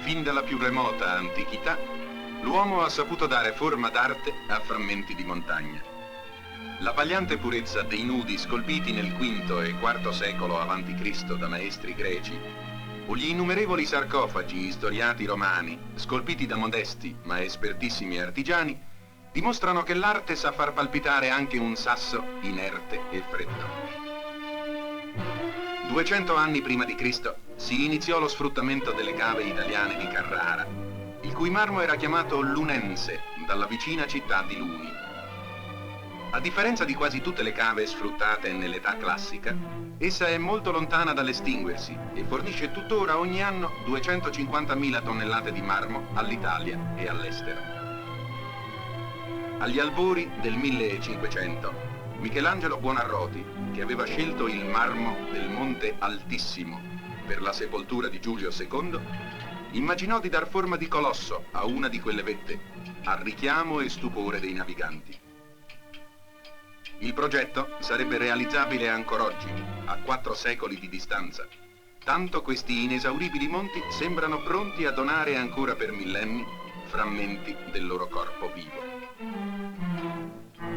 Fin dalla più remota antichità, l'uomo ha saputo dare forma d'arte a frammenti di montagna. L'abbagliante purezza dei nudi scolpiti nel V e IV secolo a.C. da maestri greci, o gli innumerevoli sarcofagi istoriati romani, scolpiti da modesti ma espertissimi artigiani, dimostrano che l'arte sa far palpitare anche un sasso inerte e freddo. 200 anni prima di Cristo si iniziò lo sfruttamento delle cave italiane di Carrara, il cui marmo era chiamato lunense dalla vicina città di Luni. A differenza di quasi tutte le cave sfruttate nell'età classica, essa è molto lontana dall'estinguersi e fornisce tuttora ogni anno 250.000 tonnellate di marmo all'Italia e all'estero. Agli albori del 1500, Michelangelo Buonarroti, che aveva scelto il marmo del Monte Altissimo per la sepoltura di Giulio II, immaginò di dar forma di colosso a una di quelle vette, a richiamo e stupore dei naviganti. Il progetto sarebbe realizzabile ancora oggi, a 4 secoli di distanza, tanto questi inesauribili monti sembrano pronti a donare ancora per millenni frammenti del loro corpo vivo.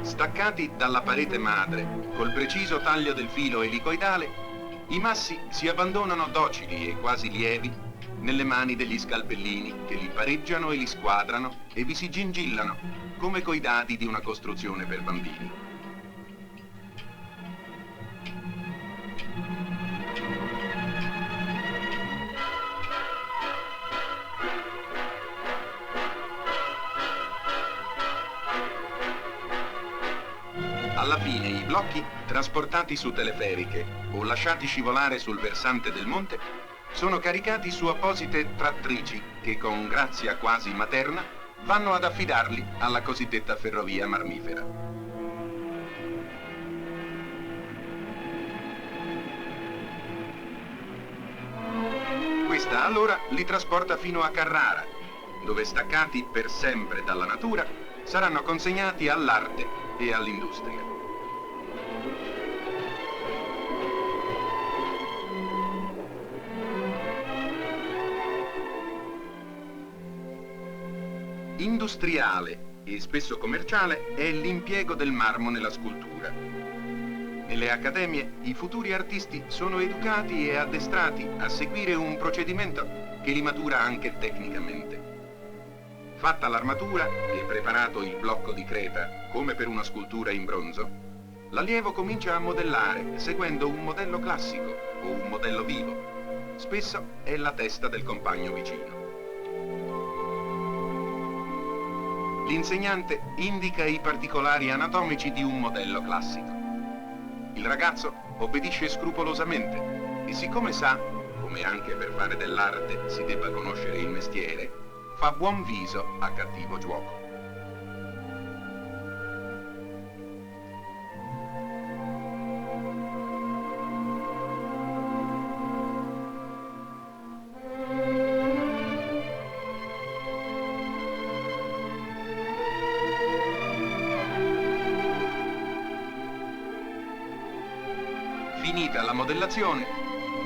Staccati dalla parete madre, col preciso taglio del filo elicoidale, i massi si abbandonano docili e quasi lievi nelle mani degli scalpellini che li pareggiano e li squadrano e vi si gingillano come coi dadi di una costruzione per bambini. Alla fine i blocchi, trasportati su teleferiche o lasciati scivolare sul versante del monte, sono caricati su apposite trattrici che con grazia quasi materna vanno ad affidarli alla cosiddetta ferrovia marmifera. Questa allora li trasporta fino a Carrara, dove staccati per sempre dalla natura saranno consegnati all'arte e all'industria. Industriale e spesso commerciale è l'impiego del marmo nella scultura. Nelle accademie i futuri artisti sono educati e addestrati a seguire un procedimento che li matura anche tecnicamente. Fatta l'armatura e preparato il blocco di creta, come per una scultura in bronzo, l'allievo comincia a modellare seguendo un modello classico o un modello vivo. Spesso è la testa del compagno vicino. L'insegnante indica i particolari anatomici di un modello classico. Il ragazzo obbedisce scrupolosamente e siccome sa, come anche per fare dell'arte si debba conoscere il mestiere, fa buon viso a cattivo giuoco. Finita la modellazione,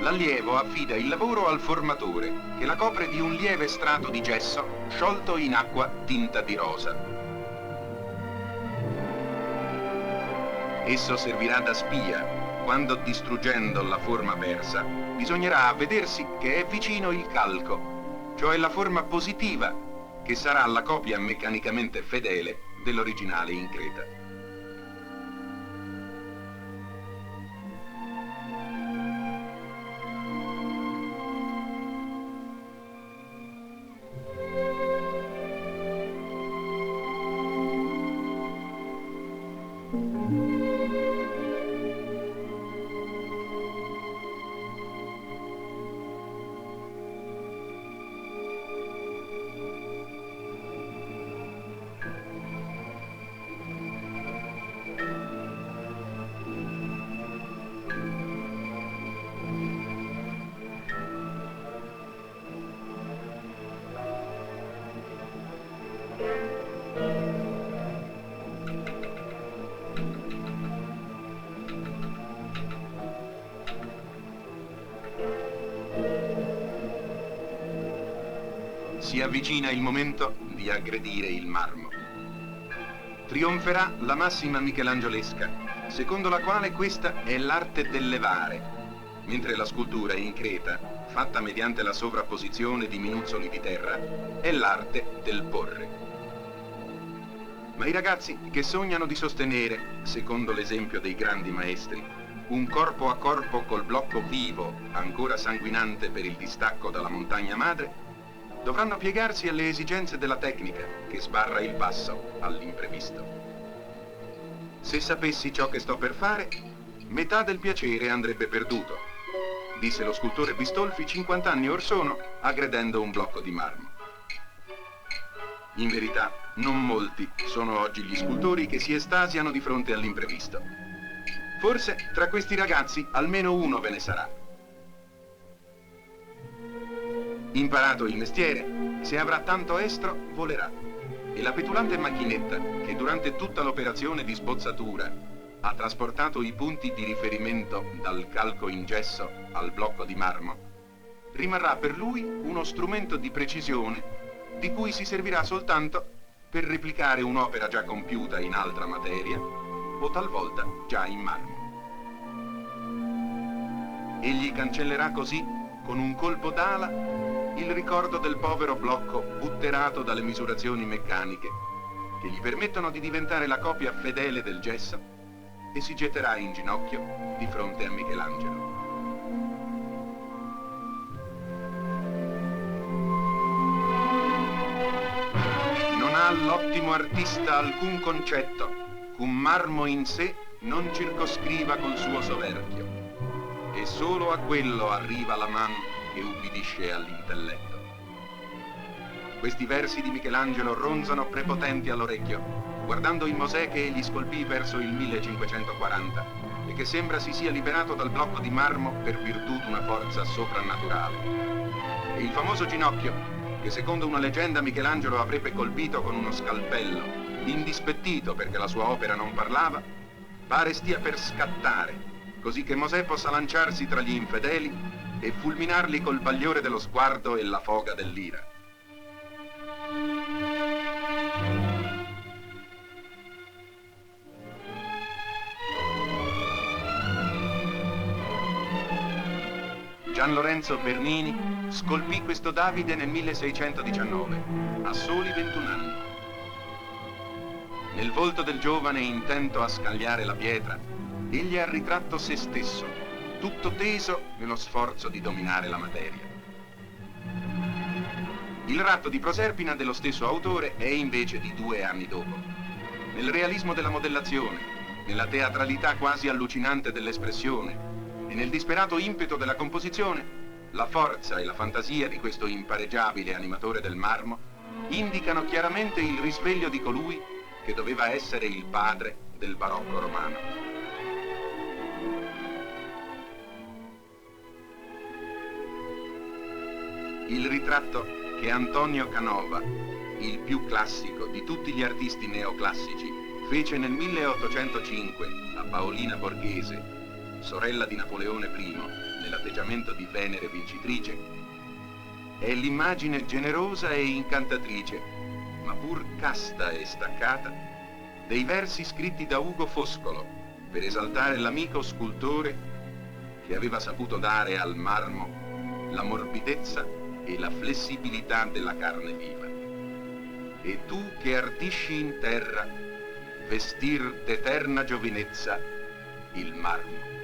l'allievo affida il lavoro al formatore, che la copre di un lieve strato di gesso sciolto in acqua tinta di rosa. Esso servirà da spia, quando distruggendo la forma persa, bisognerà avvedersi che è vicino il calco, cioè la forma positiva, che sarà la copia meccanicamente fedele dell'originale in creta. Si avvicina il momento di aggredire il marmo. Trionferà la massima michelangiolesca, secondo la quale questa è l'arte del levare, mentre la scultura in creta, fatta mediante la sovrapposizione di minuzzoli di terra, è l'arte del porre. Ma i ragazzi che sognano di sostenere, secondo l'esempio dei grandi maestri, un corpo a corpo col blocco vivo, ancora sanguinante per il distacco dalla montagna madre, dovranno piegarsi alle esigenze della tecnica che sbarra il passo all'imprevisto. Se sapessi ciò che sto per fare, metà del piacere andrebbe perduto, disse lo scultore Bistolfi 50 anni or sono, aggredendo un blocco di marmo. In verità, non molti sono oggi gli scultori che si estasiano di fronte all'imprevisto. Forse tra questi ragazzi almeno uno ve ne sarà. Imparato il mestiere, se avrà tanto estro, volerà. E la petulante macchinetta, che durante tutta l'operazione di sbozzatura ha trasportato i punti di riferimento dal calco in gesso al blocco di marmo, rimarrà per lui uno strumento di precisione di cui si servirà soltanto per replicare un'opera già compiuta in altra materia o talvolta già in marmo. Egli cancellerà così, con un colpo d'ala, il ricordo del povero blocco butterato dalle misurazioni meccaniche, che gli permettono di diventare la copia fedele del gesso, e si getterà in ginocchio di fronte a Michelangelo. Non ha l'ottimo artista alcun concetto, un marmo in sé non circoscriva col suo soverchio, e solo a quello arriva la man che ubbidisce all'intelletto. Questi versi di Michelangelo ronzano prepotenti all'orecchio, guardando il Mosè che egli scolpì verso il 1540 e che sembra si sia liberato dal blocco di marmo per virtù d'una forza soprannaturale. E il famoso ginocchio, che secondo una leggenda Michelangelo avrebbe colpito con uno scalpello, indispettito perché la sua opera non parlava, pare stia per scattare, così che Mosè possa lanciarsi tra gli infedeli e fulminarli col bagliore dello sguardo e la foga dell'ira. Gian Lorenzo Bernini scolpì questo Davide nel 1619, a soli 21 anni. Nel volto del giovane intento a scagliare la pietra, egli ha ritratto se stesso, tutto teso nello sforzo di dominare la materia. Il ratto di Proserpina dello stesso autore è invece di 2 anni dopo. Nel realismo della modellazione, nella teatralità quasi allucinante dell'espressione e nel disperato impeto della composizione, la forza e la fantasia di questo impareggiabile animatore del marmo indicano chiaramente il risveglio di colui che doveva essere il padre del barocco romano. Il ritratto che Antonio Canova, il più classico di tutti gli artisti neoclassici, fece nel 1805 a Paolina Borghese, sorella di Napoleone I, nell'atteggiamento di Venere vincitrice, è l'immagine generosa e incantatrice, ma pur casta e staccata, dei versi scritti da Ugo Foscolo per esaltare l'amico scultore che aveva saputo dare al marmo la morbidezza e la flessibilità della carne viva. E tu che ardisci in terra vestir d'eterna giovinezza il marmo.